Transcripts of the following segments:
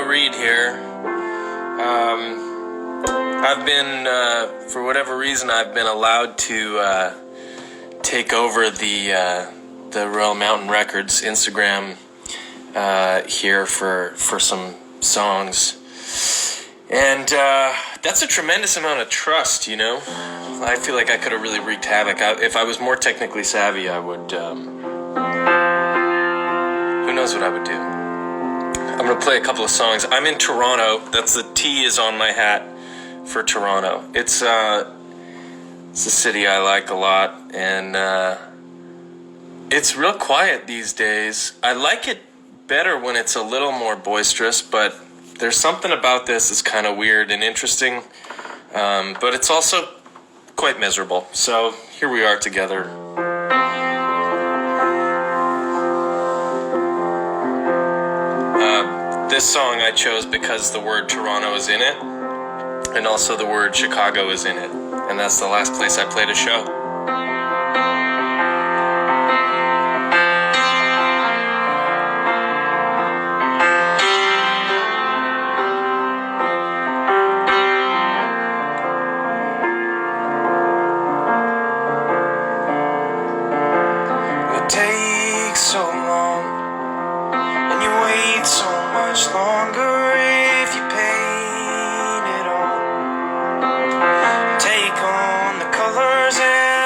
Reid here. I've been, for whatever reason, I've been allowed to take over the Royal Mountain Records Instagram here for some songs, and that's a tremendous amount of trust. I feel like I could have really wreaked havoc. If I was more technically savvy, I would. Who knows what I would do? I'm going to play a couple of songs. I'm in Toronto. That's the T is on my hat for Toronto. It's a city I like a lot, and it's real quiet these days. I like it better when it's a little more boisterous, but there's something about this that's kind of weird and interesting, but it's also quite miserable. So here we are together. This song I chose because the word Toronto is in it, and also the word Chicago is in it, and that's the last place I played a show. It takes so long, and you wait so much longer if you paint it all. Take on the colors and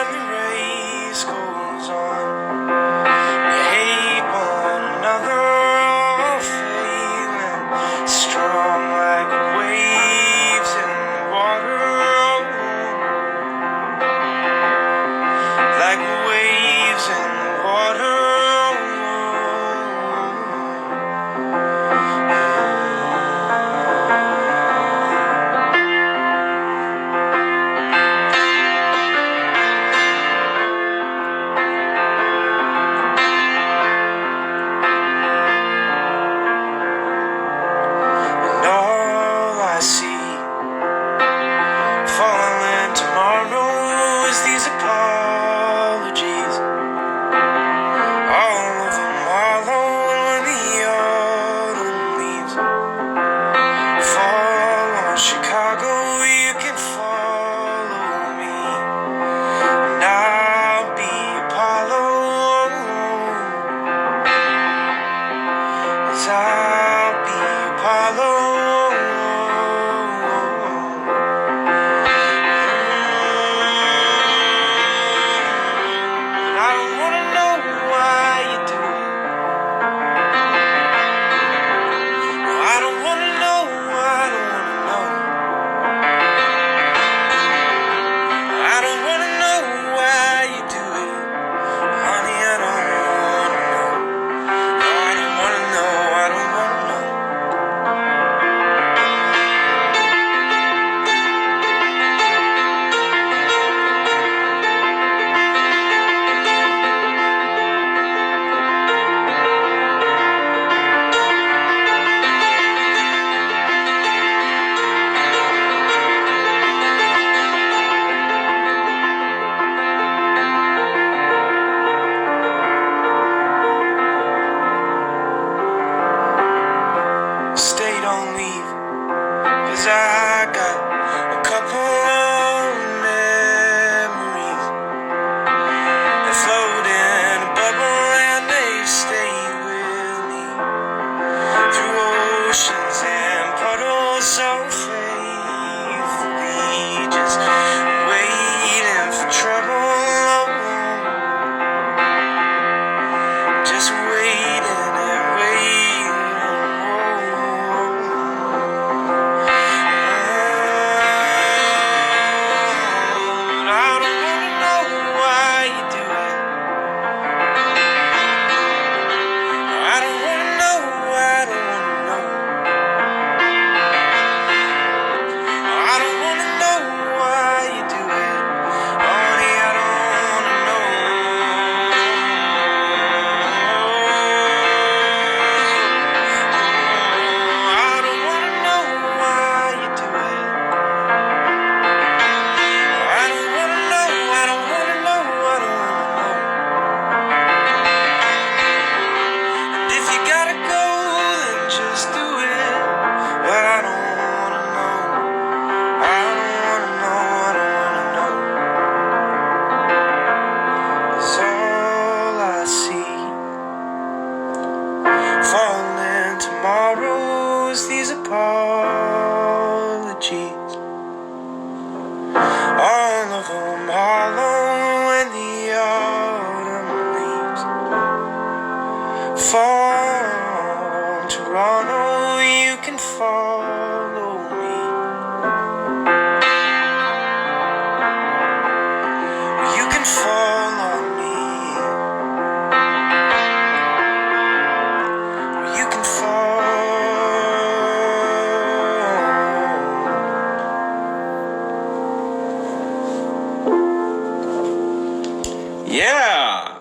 Yeah.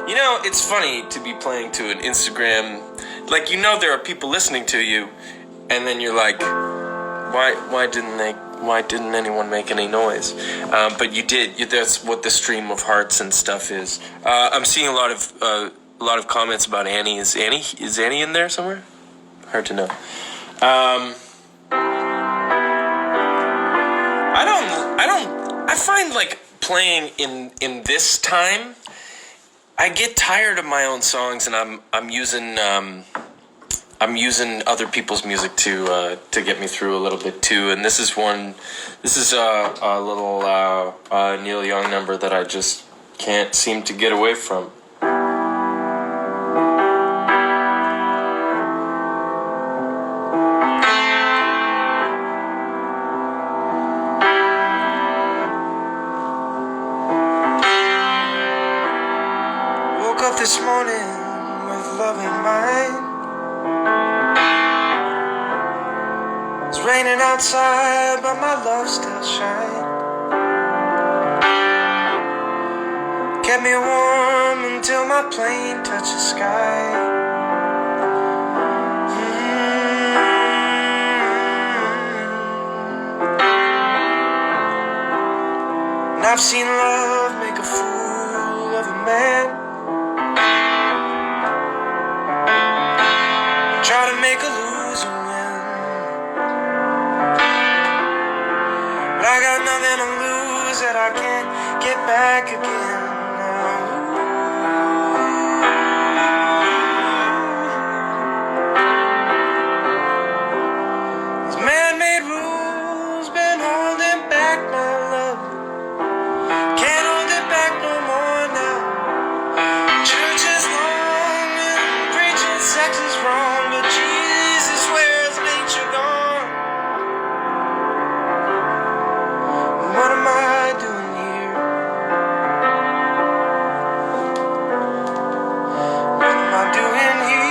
You know, it's funny to be playing to an Instagram. Like, you know, there are people listening to you, and then you're like, why didn't anyone make any noise? But you did. That's what the stream of hearts and stuff is. I'm seeing a lot of comments about Annie. Is Annie in there somewhere? Hard to know. I find like playing in this time, I get tired of my own songs, and I'm using other people's music to get me through a little bit too. And this is a little Neil Young number that I just can't seem to get away from. Woke up this morning with love in mind. It's raining outside, but my love still shines. Kept me warm until my plane touched the sky. And I've seen love make a fool of a man. Try to make a loser win. But I got nothing to lose that I can't get back again. These man-made rules been holding back my love. Can't hold it back no more now. Church is long and preaching sex is wrong, but Jesus, where's nature gone? What am I doing here? What am I doing here?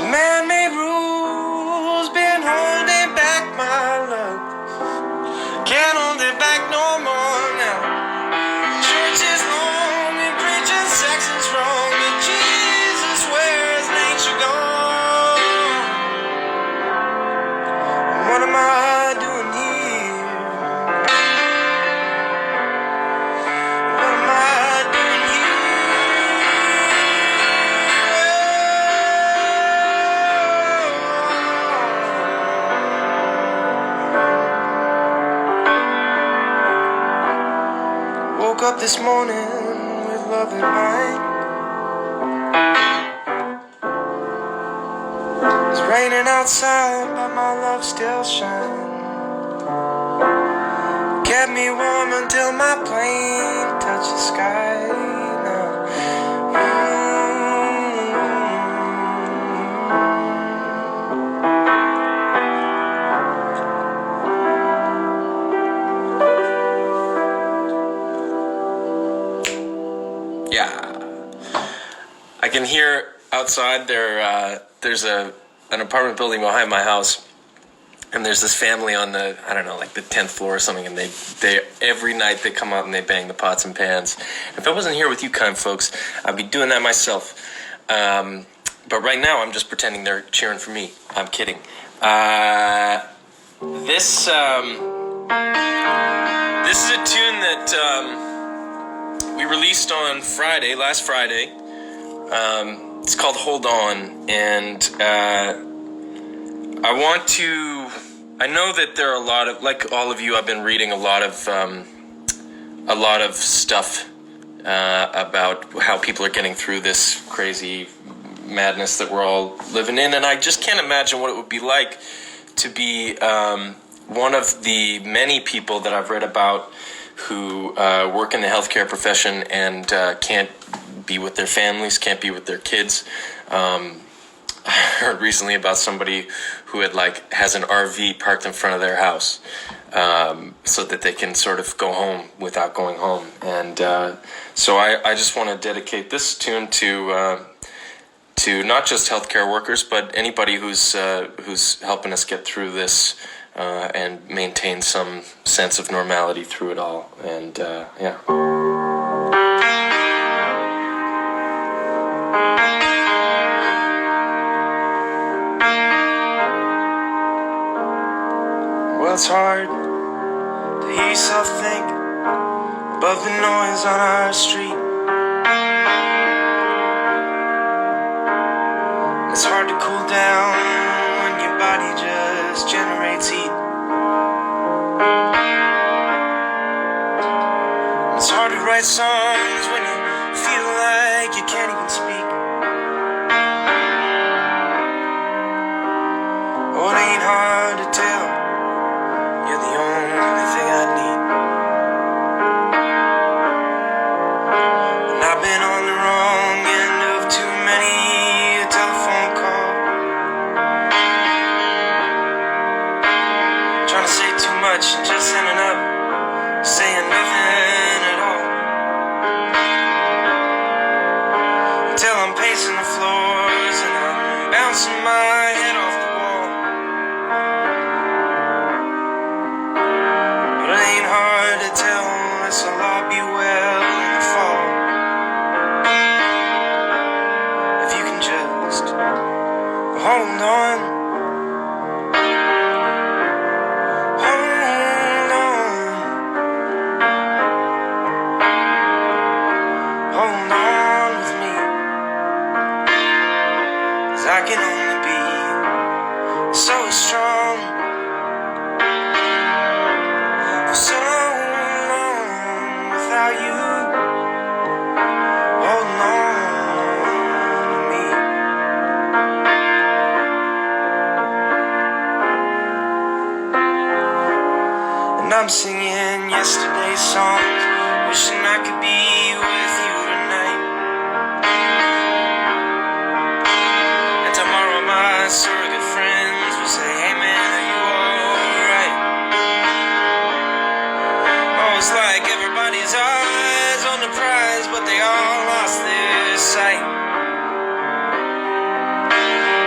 Man-made rules been holding back my love. Can't hold it back no more now. Church is long and preaching sex is wrong, but Jesus, where's nature gone? What am I doing here? What am I doing here? Woke up this morning with love in mind. It's raining outside, but my love still shines. Kept me warm until my plane touched the sky now. Yeah, I can hear outside there. There's an apartment building behind my house, and there's this family on the, I don't know, like the 10th floor or something, and they every night they come out and they bang the pots and pans. If I wasn't here with you kind folks, I'd be doing that myself. But right now I'm just pretending they're cheering for me. I'm kidding. This is a tune that we released on last Friday. It's called Hold On, and I know that there are a lot of, like all of you, I've been reading a lot of stuff about how people are getting through this crazy madness that we're all living in, and I just can't imagine what it would be like to be one of the many people that I've read about who work in the healthcare profession and can't be with their families, can't be with their kids. I heard recently about somebody who has an RV parked in front of their house, so that they can sort of go home without going home. And so I just want to dedicate this tune to not just healthcare workers, but anybody who's helping us get through this and maintain some sense of normality through it all. And yeah. Well, it's hard to hear yourself think above the noise on our street. It's hard to cool down when your body just generates heat. It's hard to write songs when you feel like you can't even speak. Oh, it ain't hard to tell. You're the only thing I need. And I've been on the wrong end of too many a telephone call, trying to say too much and just ending up saying nothing at all. Until I'm pacing the floors and I'm bouncing my head off the wall. But it ain't hard to tell, this'll all be well in the fall. If you can just hold on, hold on, hold on with me, 'cause I can only be so strong for so long without you. Hold on to me. And I'm singing yesterday's songs, wishing I could be with you tonight. And tomorrow my surrogate friends will say, hey man, are you alright? Oh, it's like everybody's eyes on the prize, but they all lost their sight.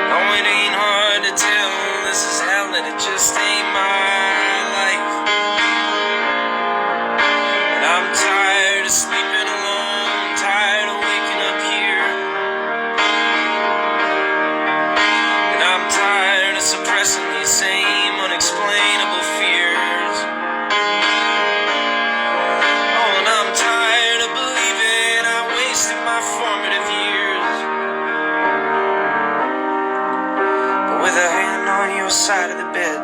No, it ain't hard to tell, this is hell and it just ain't my life. And I'm tired of sleeping alone, tired of waking up here. And I'm tired of suppressing these same unexplainable fears. Oh, and I'm tired of believing I wasted my formative years. But with a hand on your side of the bed,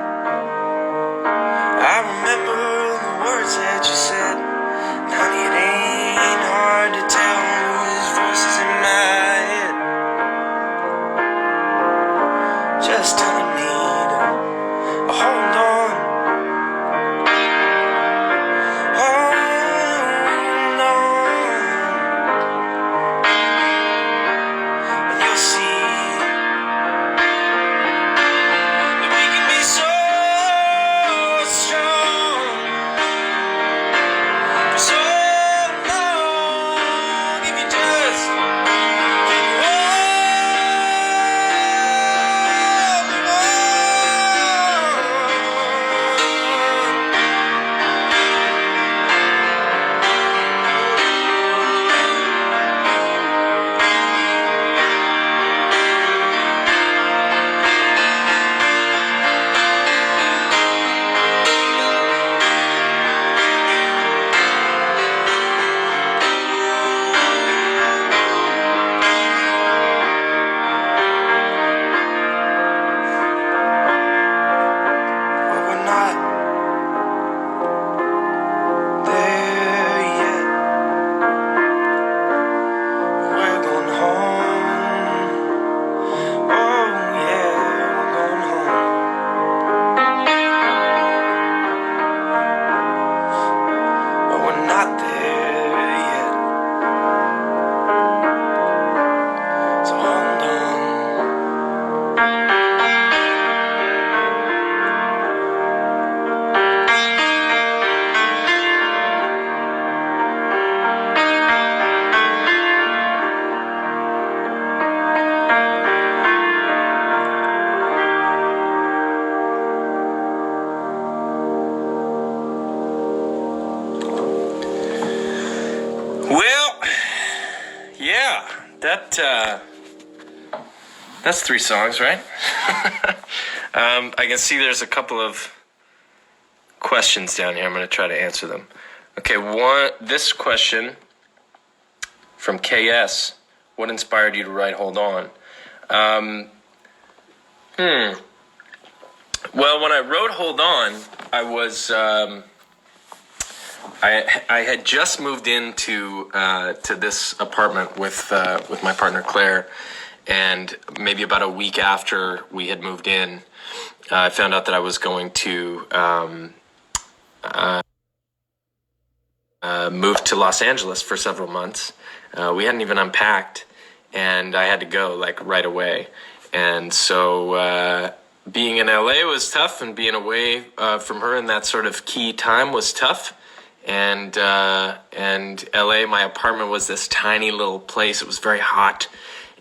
I remember the words that you said. And honey, it ain't hard to tell whose voices in my head, just telling me to hold on, hold on, and you'll see that we can be so strong That's 3 songs, right? I can see there's a couple of questions down here. I'm going to try to answer them. Okay, this question from KS. What inspired you to write Hold On? Well, when I wrote Hold On, I was... I had just moved into to this apartment with my partner Claire, and maybe about a week after we had moved in, I found out that I was going to move to Los Angeles for several months. We hadn't even unpacked, and I had to go like right away. And so being in LA was tough, and being away from her in that sort of key time was tough. And LA, my apartment was this tiny little place. It was very hot.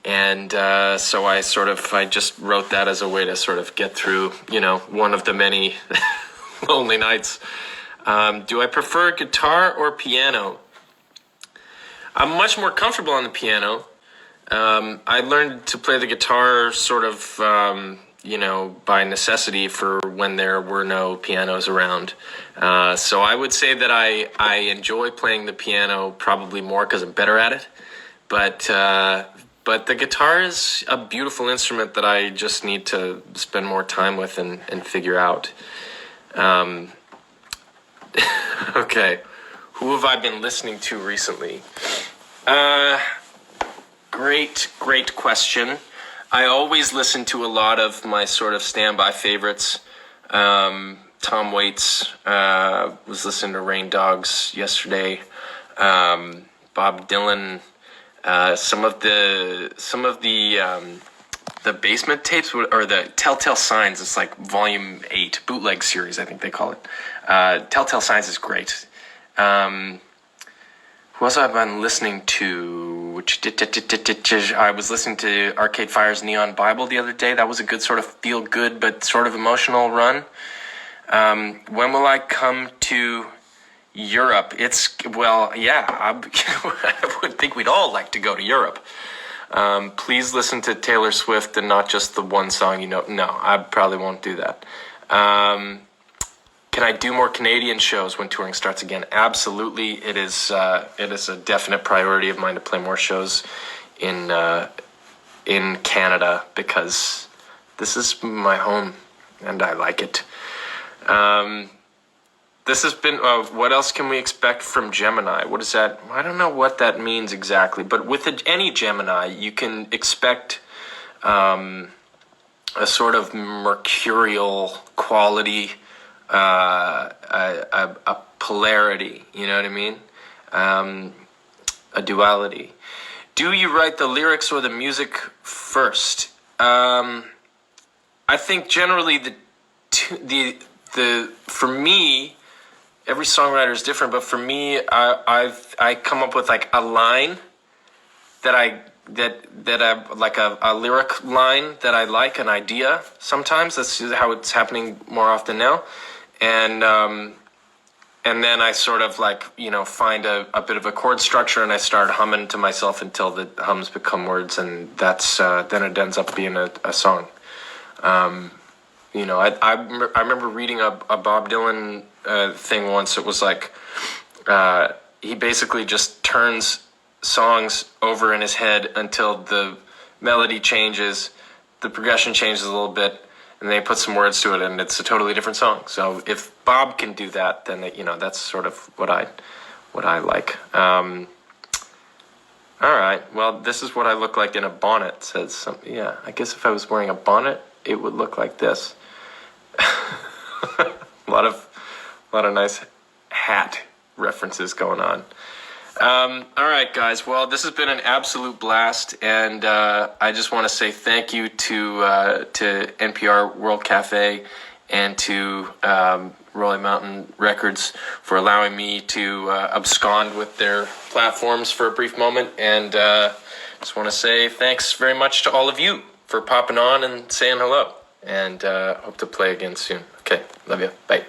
And so I just wrote that as a way to sort of get through, one of the many lonely nights. Do I prefer guitar or piano? I'm much more comfortable on the piano. I learned to play the guitar sort of, by necessity for when there were no pianos around. So I would say that I enjoy playing the piano probably more because I'm better at it. But the guitar is a beautiful instrument that I just need to spend more time with and figure out. Okay, who have I been listening to recently? Great question. I always listen to a lot of my sort of standby favorites. Tom Waits, was listening to Rain Dogs yesterday. Bob Dylan, some of the Basement tapes or the Telltale Signs. It's like Volume 8 bootleg series, I think they call it. Telltale Signs is great. Who else have I been listening to? I was listening to Arcade Fire's Neon Bible the other day. That was a good sort of feel-good but sort of emotional run. When will I come to Europe? I would think we'd all like to go to Europe. Please listen to Taylor Swift and not just the one song No, I probably won't do that. Can I do more Canadian shows when touring starts again? Absolutely. It is a definite priority of mine to play more shows in Canada because this is my home and I like it. This has been, what else can we expect from Gemini? What is that? I don't know what that means exactly, but with any Gemini, you can expect a sort of mercurial quality, a polarity, you know what I mean? A duality. Do you write the lyrics or the music first? I think generally for me, every songwriter is different, but for me, I come up with like a line that I like a lyric line that I like, an idea. Sometimes that's how it's happening more often now, and then I sort of find a bit of a chord structure and I start humming to myself until the hums become words, and that's then it ends up being a song. I remember reading a Bob Dylan thing once. It was like he basically just turns songs over in his head until the melody changes, the progression changes a little bit, and then he puts some words to it, and it's a totally different song. So if Bob can do that, then that's sort of what I like. All right. Well, this is what I look like in a bonnet. Says something. Yeah. I guess if I was wearing a bonnet, it would look like this. A lot of nice hat references going on. All right, guys. Well, this has been an absolute blast, and I just want to say thank you to NPR World Cafe and to Rolling Mountain Records for allowing me to abscond with their platforms for a brief moment. And just want to say thanks very much to all of you for popping on and saying hello. And hope to play again soon. Okay, love you. Bye.